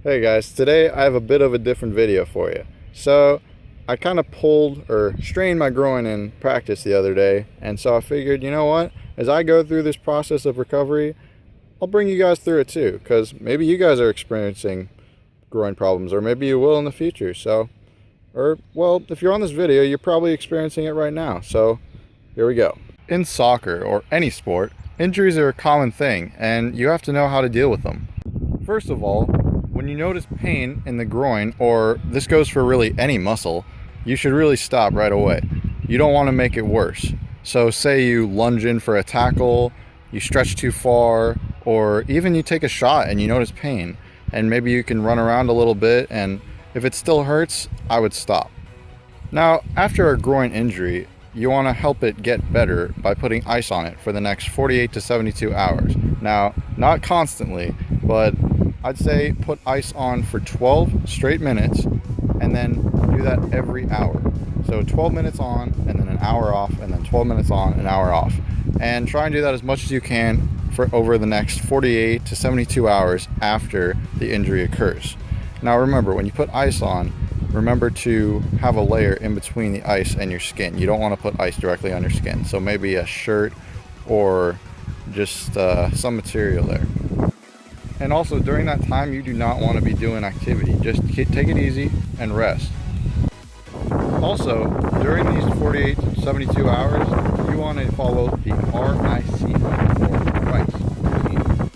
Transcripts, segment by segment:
Hey guys, today I have a bit of a different video for you. So I kind of pulled or strained my groin in practice the other day, and so I figured, you know what, as I go through this process of recovery, I'll bring you guys through it too, because maybe you guys are experiencing groin problems, or maybe you will in the future. Well, if you're on this video, you're probably experiencing it right now. So here we go. In soccer or any sport, injuries are a common thing, and you have to know how to deal with them. First of all, when you notice pain in the groin, or this goes for really any muscle, you should really stop right away. You don't want to make it worse. So say you lunge in for a tackle, you stretch too far, or even you take a shot and you notice pain, and maybe you can run around a little bit, and if it still hurts, I would stop. Now, after a groin injury, you want to help it get better by putting ice on it for the next 48 to 72 hours. Now, not constantly, but I'd say put ice on for 12 straight minutes and then do that every hour. So 12 minutes on and then an hour off, and then 12 minutes on, an hour off. And try and do that as much as you can for over the next 48 to 72 hours after the injury occurs. Now remember, when you put ice on, remember to have a layer in between the ice and your skin. You don't want to put ice directly on your skin. So maybe a shirt or just some material there. And also during that time, you do not want to be doing activity. Just take it easy and rest. Also, during these 48 to 72 hours, you want to follow the RIC or RICE routine.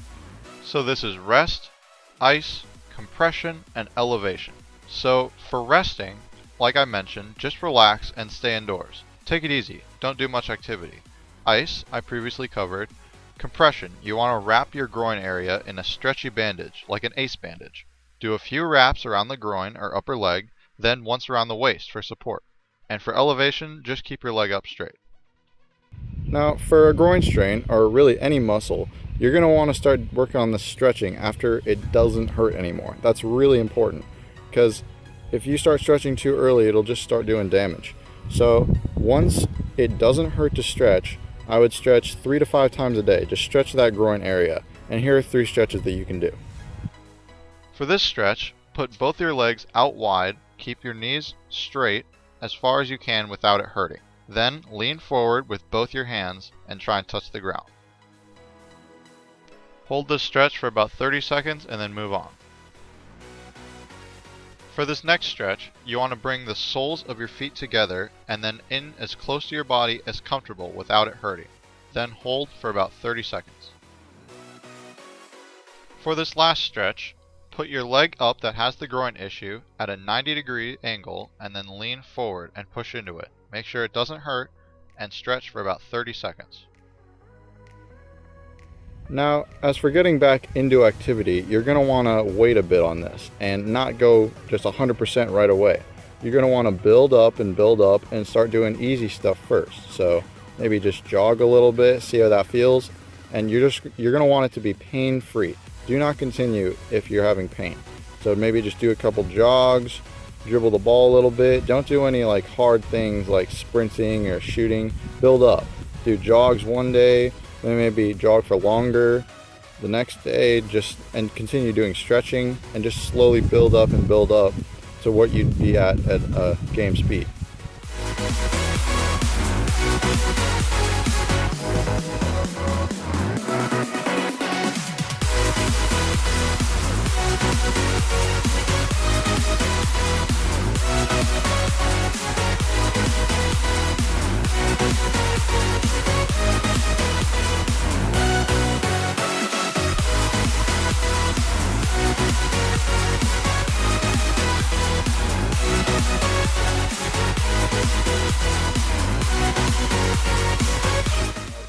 So this is rest, ice, compression, and elevation. So for resting, like I mentioned, just relax and stay indoors. Take it easy, don't do much activity. Ice, I previously covered. Compression, you want to wrap your groin area in a stretchy bandage, like an ACE bandage. Do a few wraps around the groin or upper leg, then once around the waist for support. And for elevation, just keep your leg up straight. Now, for a groin strain, or really any muscle, you're going to want to start working on the stretching after it doesn't hurt anymore. That's really important, because if you start stretching too early, it'll just start doing damage. So once it doesn't hurt to stretch, I would stretch 3 to 5 times a day. Just stretch that groin area. And here are 3 stretches that you can do. For this stretch, put both your legs out wide, keep your knees straight as far as you can without it hurting. Then lean forward with both your hands and try and touch the ground. Hold this stretch for about 30 seconds and then move on. For this next stretch, you want to bring the soles of your feet together and then in as close to your body as comfortable without it hurting. Then hold for about 30 seconds. For this last stretch, put your leg up that has the groin issue at a 90-degree angle and then lean forward and push into it. Make sure it doesn't hurt and stretch for about 30 seconds. Now, as for getting back into activity, you're going to want to wait a bit on this and not go just 100% right away. You're going to want to build up and start doing easy stuff first. So maybe just jog a little bit, see how that feels, and you're going to want it to be pain-free. Do not continue if you're having pain. So maybe just do a couple jogs, dribble the ball a little bit. Don't do any like hard things like sprinting or shooting. Build up. Do jogs one day, then maybe jog for longer the next day, and continue doing stretching and just slowly build up to what you'd be at game speed.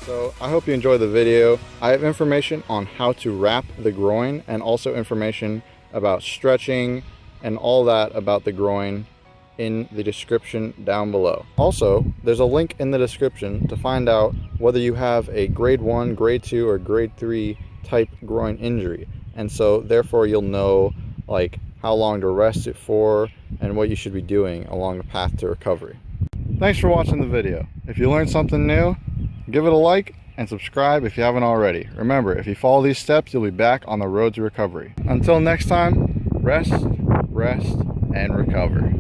So I hope you enjoyed the video. I have information on how to wrap the groin and also information about stretching and all that about the groin in the description down below. Also, there's a link in the description to find out whether you have a grade 1, grade 2, or grade 3 type groin injury. And so therefore you'll know like how long to rest it for and what you should be doing along the path to recovery. Thanks for watching the video. If you learned something new, give it a like and subscribe if you haven't already. Remember, if you follow these steps, you'll be back on the road to recovery. Until next time, rest, rest, and recover.